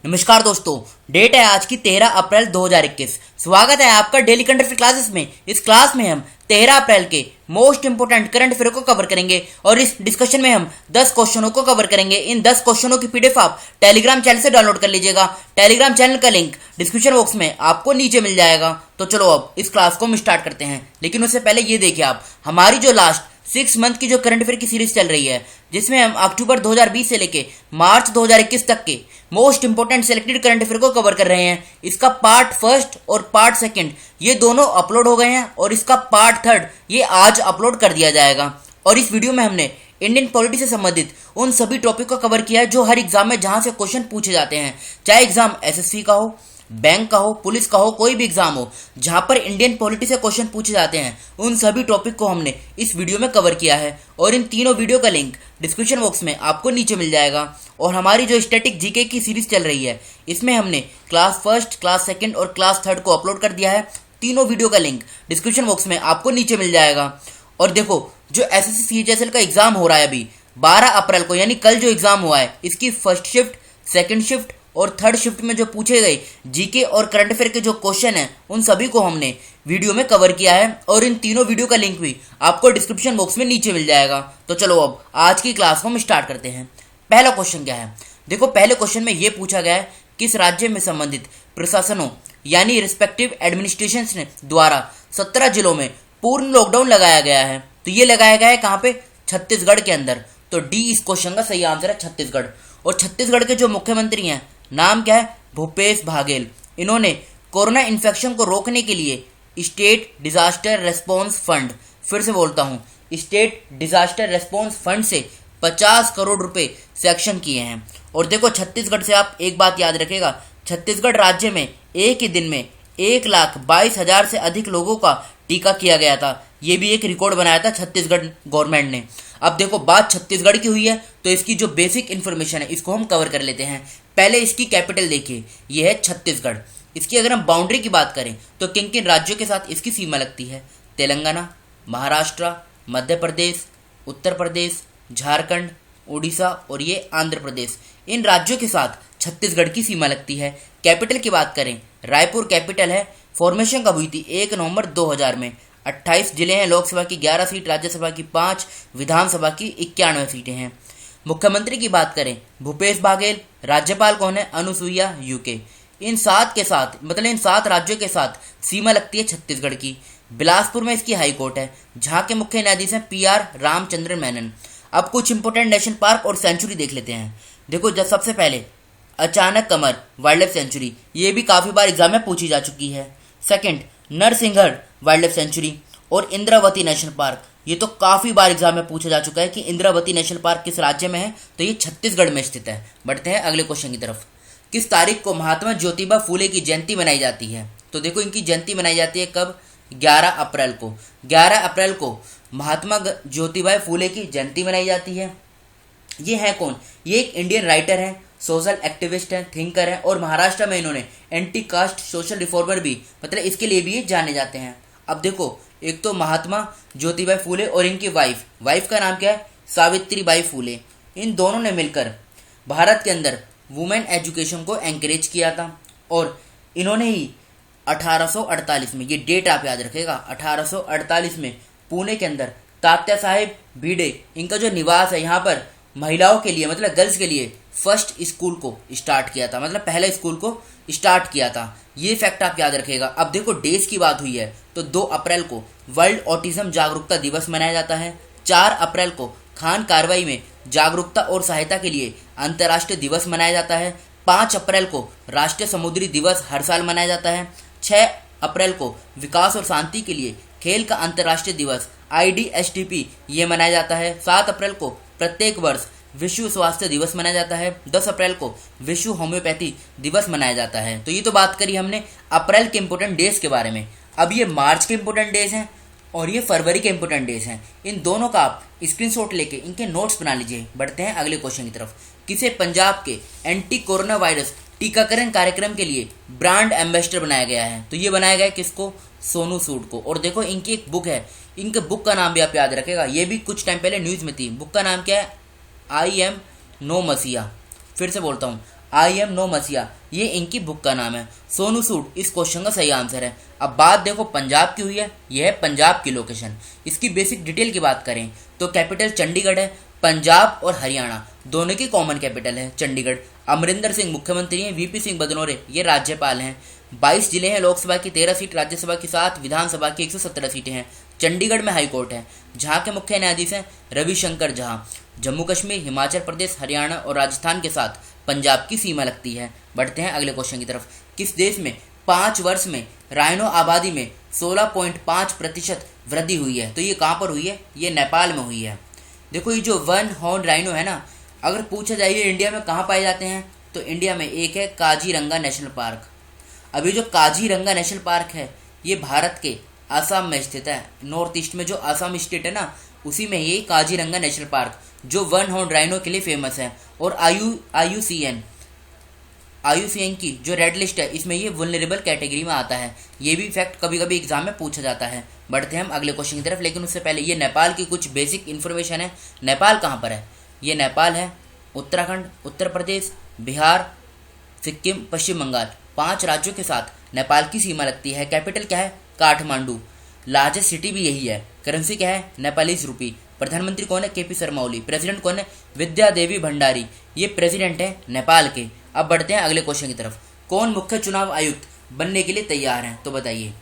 नमस्कार दोस्तों, डेट है आज की 13 अप्रैल 2021। स्वागत है आपका डेली करंट अफेयर क्लासेस में। इस क्लास में हम 13 अप्रैल के मोस्ट इंपोर्टेंट करंट अफेयर को कवर करेंगे और इस डिस्कशन में हम 10 क्वेश्चनों को कवर करेंगे। इन 10 क्वेश्चनों की पीडीएफ आप टेलीग्राम चैनल से डाउनलोड कर लीजिएगा। टेलीग्राम चैनल का लिंक डिस्क्रिप्शन बॉक्स में आपको नीचे मिल जाएगा। तो चलो अब इस क्लास को हम स्टार्ट करते हैं, लेकिन उससे पहले ये देखिए आप हमारी जो लास्ट 6 मंथ की जो करंट अफेयर की सीरीज चल रही है, जिसमें हम अक्टूबर 2020 से लेके मार्च 2021 तक के most important selected current affair को कवर कर रहे हैं। इसका पार्ट फर्स्ट और पार्ट सेकंड ये दोनों अपलोड हो गए हैं और इसका पार्ट थर्ड ये आज अपलोड कर दिया जाएगा। और इस वीडियो में हमने इंडियन पॉलिटी से संबंधित उन सभी टॉपिक को कवर किया है जो हर एग्जाम में जहां से क्वेश्चन पूछे जाते हैं, चाहे एग्जाम एसएससी का हो, बैंक का हो, पुलिस का हो, कोई भी एग्जाम हो जहां पर इंडियन पॉलिटी से क्वेश्चन पूछे जाते हैं, उन सभी टॉपिक को हमने इस वीडियो में कवर किया है। और इन तीनों वीडियो का लिंक डिस्क्रिप्शन बॉक्स में आपको नीचे मिल जाएगा। और हमारी जो स्टैटिक जीके की सीरीज चल रही है, इसमें हमने क्लास फर्स्ट, क्लास सेकंड और क्लास थर्ड को अपलोड कर दिया है। तीनों वीडियो का लिंक डिस्क्रिप्शन बॉक्स में आपको नीचे मिल जाएगा। और देखो, जो एसएससी सीएचएसएल का एग्जाम हो रहा है अभी 12 अप्रैल को, यानी कल जो एग्जाम हुआ है, इसकी फर्स्ट शिफ्ट, सेकंड शिफ्ट और थर्ड शिफ्ट में जो पूछे गए जीके और करंट अफेयर के जो क्वेश्चन हैं, उन सभी को हमने वीडियो में कवर किया है। और इन तीनों वीडियो का लिंक भी आपको डिस्क्रिप्शन बॉक्स में नीचे मिल जाएगा। तो चलो अब आज की क्लास को हम स्टार्ट करते हैं। पहला क्वेश्चन क्या है? देखो, पहले क्वेश्चन में यह पूछा गया है किस राज्य में संबंधित प्रशासनों यानी रिस्पेक्टिव एडमिनिस्ट्रेशन द्वारा 17 जिलों में पूर्ण लॉकडाउन लगाया गया है। तो ये लगाया गया है कहाँ पे? छत्तीसगढ़ के अंदर। तो डी इस क्वेश्चन का सही आंसर है, छत्तीसगढ़। और छत्तीसगढ़ के जो मुख्यमंत्री हैं, नाम क्या है? भूपेश बघेल। इन्होंने कोरोना इन्फेक्शन को रोकने के लिए स्टेट डिजास्टर रेस्पॉन्स फंड, फिर से बोलता हूं, स्टेट डिजास्टर रेस्पॉन्स फंड से 50 करोड़ रुपए सैंक्शन किए हैं। और देखो, छत्तीसगढ़ से आप एक बात याद रखेगा, छत्तीसगढ़ राज्य में एक ही दिन में 1,22,000 से अधिक लोगों का टीका किया गया था। ये भी एक रिकॉर्ड बनाया था छत्तीसगढ़ गवर्नमेंट ने। अब देखो, बात छत्तीसगढ़ की हुई है तो इसकी जो बेसिक इन्फॉर्मेशन है इसको हम कवर कर लेते हैं। पहले इसकी कैपिटल देखिए, ये है छत्तीसगढ़। इसकी अगर हम बाउंड्री की बात करें तो किन किन राज्यों के साथ इसकी सीमा लगती है? तेलंगाना, महाराष्ट्र, मध्य प्रदेश, उत्तर प्रदेश, झारखंड, उड़ीसा और ये आंध्र प्रदेश, इन राज्यों के साथ छत्तीसगढ़ की सीमा लगती है। कैपिटल की बात करें, रायपुर कैपिटल है। फॉर्मेशन कब हुई थी? 1 नवंबर 2000 में। 28 जिले हैं, लोकसभा की 11 सीट, राज्यसभा की 5, विधानसभा की 91 सीटें हैं। मुख्यमंत्री की बात करें, भूपेश बघेल। राज्यपाल कौन है? अनुसुईया यूके। इन 7 के साथ, मतलब इन 7 राज्यों के साथ सीमा लगती है छत्तीसगढ़ की। बिलासपुर में इसकी हाई कोर्ट है, जहां के मुख्य न्यायाधीश हैं PR रामचंद्र मेनन। अब कुछ इंपोर्टेंट नेशनल पार्क और सेंचुरी देख लेते हैं। देखो, जब सबसे पहले अचानक कमर वाइल्ड लाइफ सेंचुरी, ये भी काफी बार एग्जाम में पूछी जा चुकी है। Second, Narsinghgarh wild life sanctuary और इंद्रावती नेशनल पार्क, ये तो काफी बार एग्जाम में पूछा जा चुका है कि इंद्रावती नेशनल पार्क किस राज्य में है, तो ये छत्तीसगढ़ में स्थित है। बढ़ते हैं अगले क्वेश्चन की तरफ। किस तारीख को महात्मा ज्योतिबा फूले की जयंती मनाई जाती है? तो देखो, इनकी जयंती मनाई जाती है कब? 11 अप्रैल को। 11 अप्रैल को महात्मा ज्योतिबा फूले की जयंती मनाई जाती है। ये है कौन? ये एक इंडियन राइटर है, सोशल एक्टिविस्ट है, थिंकर है और महाराष्ट्र में इन्होंने एंटी कास्ट सोशल रिफॉर्मर भी, मतलब इसके लिए भी ये जाने जाते हैं। अब देखो, एक तो महात्मा ज्योतिबा फूले और इनकी वाइफ का नाम क्या है? सावित्रीबाई फूले। इन दोनों ने मिलकर भारत के अंदर वुमेन एजुकेशन को एंकरेज किया था। और इन्होंने ही 1848 में, ये डेट आप याद रखेगा, 1848 में पुणे के अंदर तात्या साहेब भिडे, इनका जो निवास है, यहाँ पर महिलाओं के लिए, मतलब गर्ल्स के लिए फर्स्ट स्कूल को स्टार्ट किया था, मतलब पहले स्कूल को स्टार्ट किया था। ये फैक्ट आप याद रखेगा। अब देखो, डेज की बात हुई है तो 2 अप्रैल को वर्ल्ड ऑटिज्म जागरूकता दिवस मनाया जाता है। 4 अप्रैल को खान कार्रवाई में जागरूकता और सहायता के लिए अंतर्राष्ट्रीय दिवस मनाया जाता है। 5 अप्रैल को राष्ट्रीय समुद्री दिवस हर साल मनाया जाता है। 6 अप्रैल को विकास और शांति के लिए खेल का अंतर्राष्ट्रीय दिवस IDSTP ये मनाया जाता है। 7 अप्रैल को प्रत्येक वर्ष विश्व स्वास्थ्य दिवस मनाया जाता है। 10 अप्रैल को विश्व होम्योपैथी दिवस मनाया जाता है। तो ये तो बात करी हमने अप्रैल के इंपोर्टेंट डेज के बारे में। अब ये मार्च के इंपोर्टेंट डेज हैं और ये फरवरी के इंपोर्टेंट डेज हैं। इन दोनों का आप स्क्रीनशॉट लेके इनके नोट्स बना लीजिए। बढ़ते हैं अगले क्वेश्चन की तरफ। किसे पंजाब के एंटी कोरोना वायरस टीकाकरण कार्यक्रम के लिए ब्रांड एम्बेसडर बनाया गया है? तो ये बनाया गया है किसको? सोनू सूद को। और देखो, इनकी एक बुक है, इनके बुक का नाम भी आप याद रखेगा, ये भी कुछ टाइम पहले न्यूज में थी। बुक का नाम क्या है? I am नो मसीहा। फिर से बोलता हूँ, आई एम नो मसीहा, ये इनकी बुक का नाम है। सोनू सूद इस क्वेश्चन का सही आंसर है। अब बात देखो पंजाब की हुई है, यह है पंजाब की लोकेशन। इसकी बेसिक डिटेल की बात करें तो कैपिटल चंडीगढ़ है। पंजाब और हरियाणा दोनों की कॉमन कैपिटल है चंडीगढ़। अमरिंदर सिंह मुख्यमंत्री हैं, वीपी सिंह बदनौरे ये राज्यपाल हैं। 22 जिले हैं, लोकसभा की 13 सीट, राज्यसभा की 7, विधानसभा की 117 सीटें हैं। चंडीगढ़ में हाईकोर्ट है, जहाँ के मुख्य न्यायाधीश हैं रविशंकर जहाँ। जम्मू कश्मीर, हिमाचल प्रदेश, हरियाणा और राजस्थान के साथ पंजाब की सीमा लगती है। बढ़ते हैं अगले क्वेश्चन की तरफ। किस देश में 5 वर्ष में राइनो आबादी में 16.5% वृद्धि हुई है? तो ये कहाँ पर हुई है? ये नेपाल में हुई है। देखो ये जो वन हॉर्न राइनो है ना, अगर पूछा जाए ये इंडिया में कहाँ पाए जाते हैं तो इंडिया में एक है काजीरंगा नेशनल पार्क। अभी जो काजीरंगा नेशनल पार्क है ये भारत के आसाम में स्थित है। नॉर्थ ईस्ट में जो आसाम स्टेट है ना, उसी में ये काजीरंगा नेशनल पार्क जो वन हॉर्न राइनो के लिए फेमस है। और आईयूसीएन की जो रेड लिस्ट है इसमें ये वुल्नरेबल कैटेगरी में आता है। ये भी फैक्ट कभी कभी एग्जाम में पूछा जाता है। बढ़ते हैं हम अगले क्वेश्चन की तरफ, लेकिन उससे पहले ये नेपाल की कुछ बेसिक इन्फॉर्मेशन है। नेपाल कहाँ पर है? ये नेपाल है उत्तराखंड, उत्तर प्रदेश, बिहार, सिक्किम, पश्चिम बंगाल, 5 राज्यों के साथ नेपाल की सीमा लगती है। कैपिटल क्या है? काठमांडू। लार्जेस्ट सिटी भी यही है। करेंसी क्या है? नेपालीज रूपी। प्रधानमंत्री कौन है? केपी शर्मा ओली। प्रेसिडेंट कौन है? विद्या देवी भंडारी, ये प्रेसिडेंट है नेपाल के। अब बढ़ते हैं अगले क्वेश्चन की तरफ। कौन मुख्य चुनाव आयुक्त बनने के लिए तैयार हैं? तो बताइए।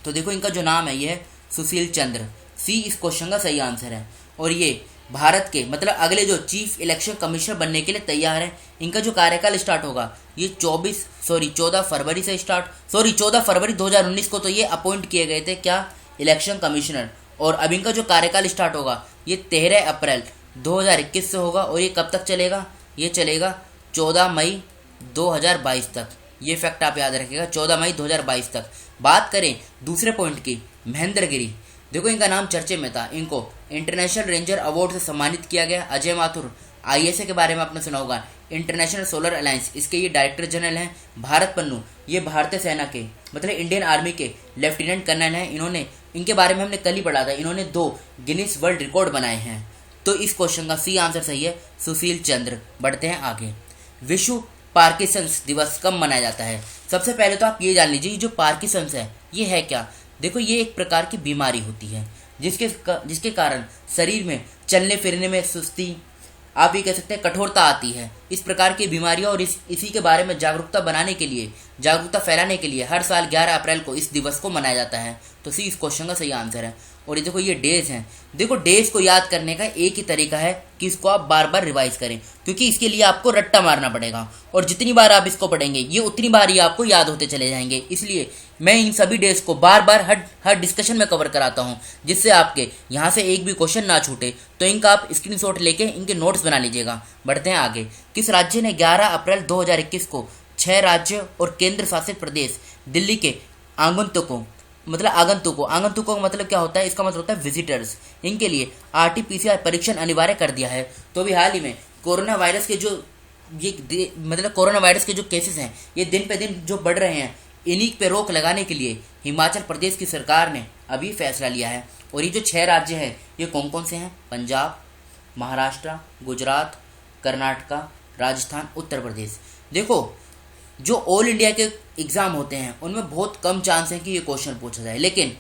तो देखो इनका जो नाम है ये है सुशील चंद्र। सी इस क्वेश्चन का सही आंसर है। और ये भारत के मतलब अगले जो चीफ इलेक्शन कमिश्नर बनने के लिए तैयार है। इनका जो कार्यकाल स्टार्ट होगा ये 14 फरवरी से स्टार्ट 14 फरवरी 2019 को तो ये अपॉइंट किए गए थे क्या? Election commissioner. और अब इनका जो कार्यकाल स्टार्ट होगा ये 13 अप्रैल 2021 से होगा। और ये कब तक चलेगा? ये चलेगा 14 मई 2022 तक। ये फैक्ट आप याद रखिएगा, 14 मई 2022 तक। बात करें दूसरे पॉइंट की, महेंद्र गिरी। देखो इनका नाम चर्चे में था, इनको इंटरनेशनल रेंजर अवार्ड से सम्मानित किया गया। अजय माथुर आईएसए के बारे में आपने सुना होगा, इंटरनेशनल सोलर अलायंस इसके ये डायरेक्टर जनरल हैं। भारत पन्नू ये भारतीय सेना के मतलब इंडियन आर्मी के लेफ्टिनेंट कर्नल हैं। इन्होंने इनके बारे में हमने कल ही पढ़ा था, इन्होंने 2 गिनीज वर्ल्ड रिकॉर्ड बनाए हैं। तो इस क्वेश्चन का सी आंसर सही है, सुशील चंद्र। बढ़ते हैं आगे। विश्व पार्किंसंस दिवस कब मनाया जाता है? सबसे पहले तो आप ये जान लीजिए जो पार्किंसंस है ये है क्या। देखो ये एक प्रकार की बीमारी होती है जिसके कारण शरीर में चलने फिरने में सुस्ती, आप ये कह सकते हैं कठोरता आती है। इस प्रकार की बीमारियां और इसी के बारे में जागरूकता फैलाने के लिए हर साल 11 अप्रैल को इस दिवस को मनाया जाता है। तो सी इस क्वेश्चन का सही आंसर है। और ये देखो ये डेज हैं। देखो डेज को याद करने का एक ही तरीका है कि इसको आप बार बार रिवाइज करें, क्योंकि इसके लिए आपको रट्टा मारना पड़ेगा। और जितनी बार आप इसको पढ़ेंगे ये उतनी बार ही आपको याद होते चले जाएंगे। इसलिए मैं इन सभी डेज को बार बार हर डिस्कशन में कवर कराता हूँ, जिससे आपके यहाँ से एक भी क्वेश्चन ना छूटे। तो इनका आप स्क्रीनशॉट लेके इनके नोट्स बना लीजिएगा। बढ़ते हैं आगे। किस राज्य ने 11 अप्रैल 2021 को 6 राज्य और केंद्र शासित प्रदेश दिल्ली के आगंतुकों का मतलब क्या होता है? इसका मतलब होता है विजिटर्स। इनके लिए आरटीपीसीआर परीक्षण अनिवार्य कर दिया है। तो अभी हाल ही में कोरोना वायरस के जो केसेस हैं ये दिन पे दिन जो बढ़ रहे हैं, इन्हीं पे रोक लगाने के लिए हिमाचल प्रदेश की सरकार ने अभी फैसला लिया है। और ये जो 6 राज्य हैं ये कौन कौन से हैं? पंजाब, महाराष्ट्र, गुजरात, कर्नाटका, राजस्थान, उत्तर प्रदेश। देखो जो ऑल इंडिया के एग्ज़ाम होते हैं उनमें बहुत कम चांस है कि ये क्वेश्चन पूछा जाए, लेकिन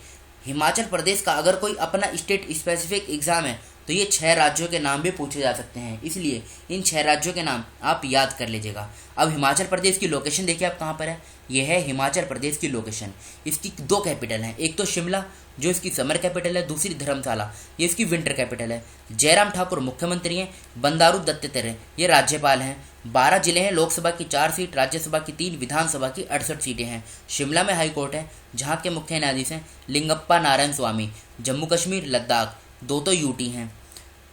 हिमाचल प्रदेश का अगर कोई अपना स्टेट स्पेसिफिक एग्ज़ाम है तो ये 6 राज्यों के नाम भी पूछे जा सकते हैं। इसलिए इन 6 राज्यों के नाम आप याद कर लीजिएगा। अब हिमाचल प्रदेश की लोकेशन देखिए आप कहाँ पर है। ये है हिमाचल प्रदेश की लोकेशन। इसकी 2 कैपिटल हैं, एक तो शिमला जो इसकी समर कैपिटल है, दूसरी धर्मशाला ये इसकी विंटर कैपिटल है। जयराम ठाकुर मुख्यमंत्री हैं, बंडारू दत्तात्रेय ये राज्यपाल हैं। 12 जिले हैं, लोकसभा की 4 सीट, राज्यसभा की 3, विधानसभा की 68 सीटें हैं। शिमला में हाईकोर्ट है, जहाँ के मुख्य न्यायाधीश हैं लिंगप्पा नारायण स्वामी। जम्मू कश्मीर, लद्दाख 2 तो यूटी हैं।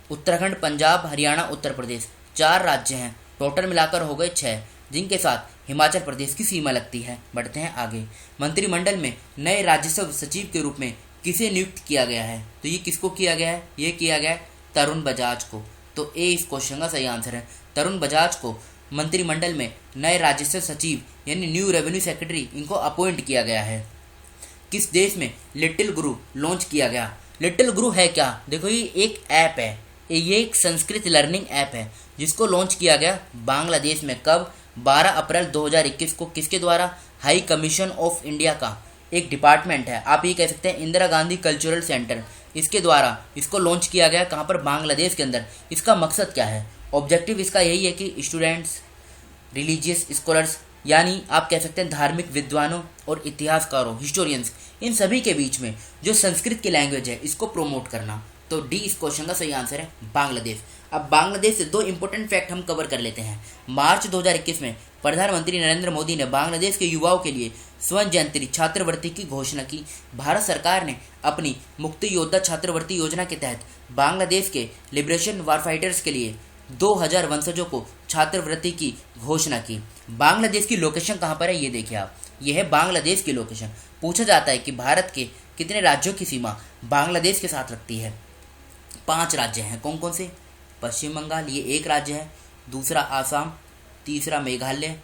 उत्तराखंड, पंजाब, हरियाणा, उत्तर प्रदेश 4 राज्य हैं। टोटल मिलाकर हो गए 6, जिनके साथ हिमाचल प्रदेश की सीमा लगती है। बढ़ते हैं आगे। मंत्रिमंडल में नए राजस्व सचिव के रूप में किसे नियुक्त किया गया है? तो ये किसको किया गया है? ये किया गया है तरुण बजाज को। तो ए इस क्वेश्चन का सही आंसर है। तरुण बजाज को मंत्रिमंडल में नए राजस्व सचिव यानी न्यू रेवेन्यू सेक्रेटरी इनको अपॉइंट किया गया है। किस देश में लिटिल गुरु लॉन्च किया गया? लिटिल गुरु है क्या? देखो ये एक ऐप है, ये एक संस्कृत लर्निंग ऐप है जिसको लॉन्च किया गया बांग्लादेश में। कब? 12 अप्रैल 2021 को किसके द्वारा? हाई कमीशन ऑफ इंडिया का एक डिपार्टमेंट है, आप ये कह सकते हैं इंदिरा गांधी कल्चरल सेंटर, इसके द्वारा इसको लॉन्च किया गया। कहाँ पर? बांग्लादेश के अंदर। इसका मकसद क्या है? ऑब्जेक्टिव इसका यही है कि स्टूडेंट्स, रिलीजियस स्कॉलर्स यानी आप कह सकते हैं धार्मिक विद्वानों और इतिहासकारों, हिस्टोरियंस, इन सभी के बीच में जो संस्कृत की लैंग्वेज है इसको प्रोमोट करना। तो डी इस क्वेश्चन का सही आंसर है बांग्लादेश। अब बांग्लादेश से दो इंपॉर्टेंट फैक्ट हम कवर कर लेते हैं। मार्च 2021 में प्रधानमंत्री नरेंद्र मोदी ने बांग्लादेश के युवाओं के लिए स्वर्ण जयंती छात्रवृत्ति की घोषणा की। भारत सरकार ने अपनी मुक्ति योद्धा छात्रवृत्ति योजना के तहत बांग्लादेश के लिबरेशन वारफाइटर्स के लिए 2000 वंशजों को छात्रवृत्ति की घोषणा की। बांग्लादेश की लोकेशन कहाँ पर है ये देखिए आप, ये है बांग्लादेश की लोकेशन। पूछा जाता है कि भारत के कितने राज्यों की सीमा बांग्लादेश के साथ रखती है? 5 राज्य हैं। कौन कौन से? पश्चिम बंगाल, ये एक राज्य है, दूसरा आसाम, तीसरा मेघालय,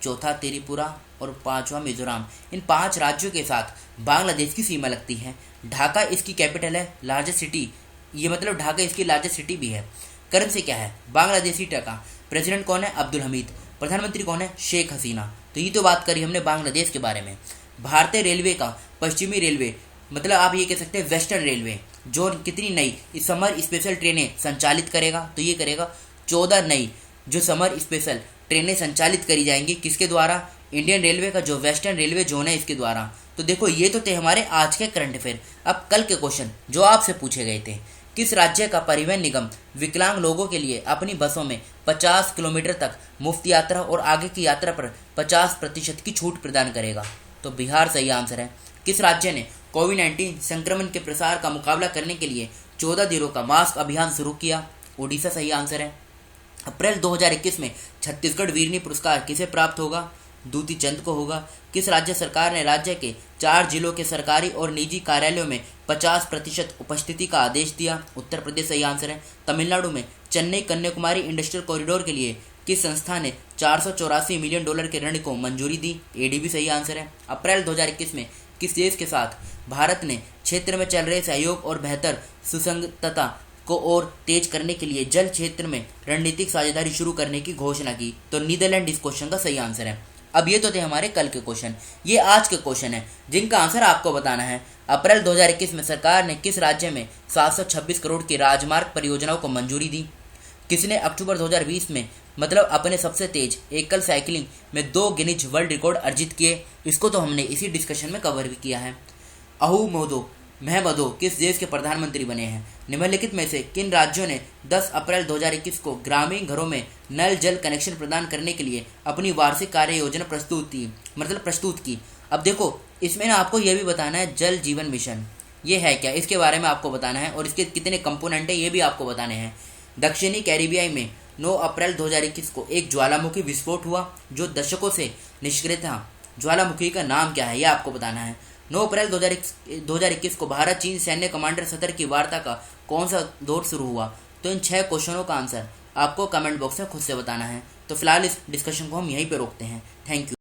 चौथा त्रिपुरा और 5वां मिजोरम। इन 5 राज्यों के साथ बांग्लादेश की सीमा लगती है। ढाका इसकी कैपिटल है, लार्जेस्ट सिटी, ये मतलब ढाका इसकी लार्जेस्ट सिटी भी है। करेंसी क्या है? बांग्लादेशी टका। प्रेसिडेंट कौन है? अब्दुल हमीद। प्रधानमंत्री कौन है? शेख हसीना। तो ये तो बात करी हमने बांग्लादेश के बारे में। भारतीय रेलवे का पश्चिमी रेलवे, मतलब आप ये कह सकते हैं वेस्टर्न रेलवे, जो कितनी नई इस समर स्पेशल ट्रेनें संचालित करेगा? तो ये करेगा 14 नई जो समर स्पेशल ट्रेनें संचालित करी जाएंगी। किसके द्वारा? इंडियन रेलवे का जो वेस्टर्न रेलवे जोन है इसके द्वारा। तो देखो ये तो थे हमारे आज के करंट अफेयर। अब कल के क्वेश्चन जो आपसे पूछे गए थे, किस राज्य का परिवहन निगम विकलांग लोगों के लिए अपनी बसों में 50 किलोमीटर तक मुफ्त यात्रा और आगे की यात्रा पर 50% की छूट प्रदान करेगा? तो बिहार सही आंसर है। किस राज्य ने कोविड-19 संक्रमण के प्रसार का मुकाबला करने के लिए 14 दिनों का मास्क अभियान शुरू किया? ओडिशा सही आंसर है। अप्रैल 2021 में छत्तीसगढ़ वीरनी पुरस्कार किसे प्राप्त होगा? दूती चंद को होगा। किस राज्य सरकार ने राज्य के 4 जिलों के सरकारी और निजी कार्यालयों में 50% उपस्थिति का आदेश दिया? उत्तर प्रदेश सही आंसर है। तमिलनाडु में चेन्नई कन्याकुमारी इंडस्ट्रियल कॉरिडोर के लिए किस संस्था ने $484 मिलियन के ऋण को मंजूरी दी? एडीबी सही आंसर है। अप्रैल 2021 में किस देश के साथ भारत ने क्षेत्र में चल रहे सहयोग और बेहतर सुसंगतता को और तेज करने के लिए जल क्षेत्र में रणनीतिक साझेदारी शुरू करने की घोषणा की? तो नीदरलैंड इस क्वेश्चन का सही आंसर है। अब ये तो थे हमारे कल के क्वेश्चन। ये आज के क्वेश्चन है जिनका आंसर आपको बताना है। अप्रैल 2021 में सरकार ने किस राज्य में 726 करोड़ की राजमार्ग परियोजनाओं को मंजूरी दी? किसने अक्टूबर 2020 में मतलब अपने सबसे तेज एकल साइकिलिंग में 2 गिनीज वर्ल्ड रिकॉर्ड अर्जित किए? इसको तो हमने इसी डिस्कशन में कवर भी किया है। अहमदो महमदो किस देश के प्रधानमंत्री बने हैं? निम्नलिखित में से किन राज्यों ने 10 अप्रैल 2021 को ग्रामीण घरों में नल जल कनेक्शन प्रदान करने के लिए अपनी वार्षिक कार्य योजना प्रस्तुत की? अब देखो इसमें ना आपको यह भी बताना है जल जीवन मिशन ये है क्या, इसके बारे में आपको बताना है और इसके कितने कंपोनेंट है ये भी आपको बताने हैं। दक्षिणी कैरिबियाई में 9 अप्रैल 2021 को एक ज्वालामुखी विस्फोट हुआ जो दशकों से निष्क्रिय था। ज्वालामुखी का नाम क्या है यह आपको बताना है। 9 अप्रैल 2021 को भारत चीन सैन्य कमांडर सत्र की वार्ता का कौन सा दौर शुरू हुआ? तो इन 6 क्वेश्चनों का आंसर आपको कमेंट बॉक्स में खुद से बताना है। तो फिलहाल इस डिस्कशन को हम यहीं पे रोकते हैं। Thank you.